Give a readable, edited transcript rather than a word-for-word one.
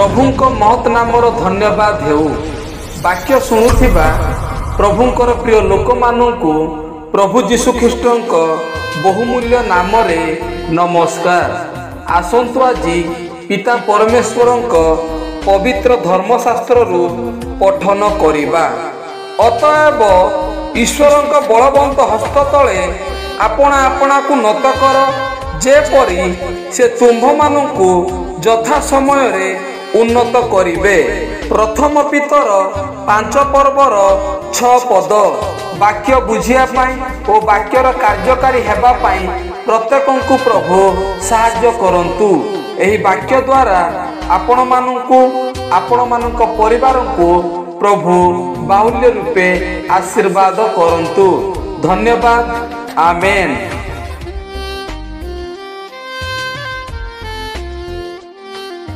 प्रभुंक महत् नामर धन्यवाद हेउ। वाक्य शुणुथिबा प्रभुंकर प्रिय लोक माननकु प्रभु जीशु ख्रीष्टंक बहुमूल्य नाम रे नमस्कार। आसंतु आजी पिता परमेश्वरंक पवित्र धर्मशास्त्र रु पठन करिबा। अतएव ईश्वरंक बलवंत हस्त तले आपणा आपणा को नत कर, जेपरि से तुम्भ माननकु यथा समय रे उन्नत करिबे। प्रथम पितर 5 पर्वर 6 पद। वाक्य बुझिया पाई और वाक्यर कार्यकारी हेबा पाई प्रत्येकंकु प्रभु साहाय्य करंतु। एही वाक्य द्वारा आपण माननकु आपण माननक परिवारंकु प्रभु बाहुल्य रूपे आशीर्वाद करंतु। धन्यवाद। आमेन।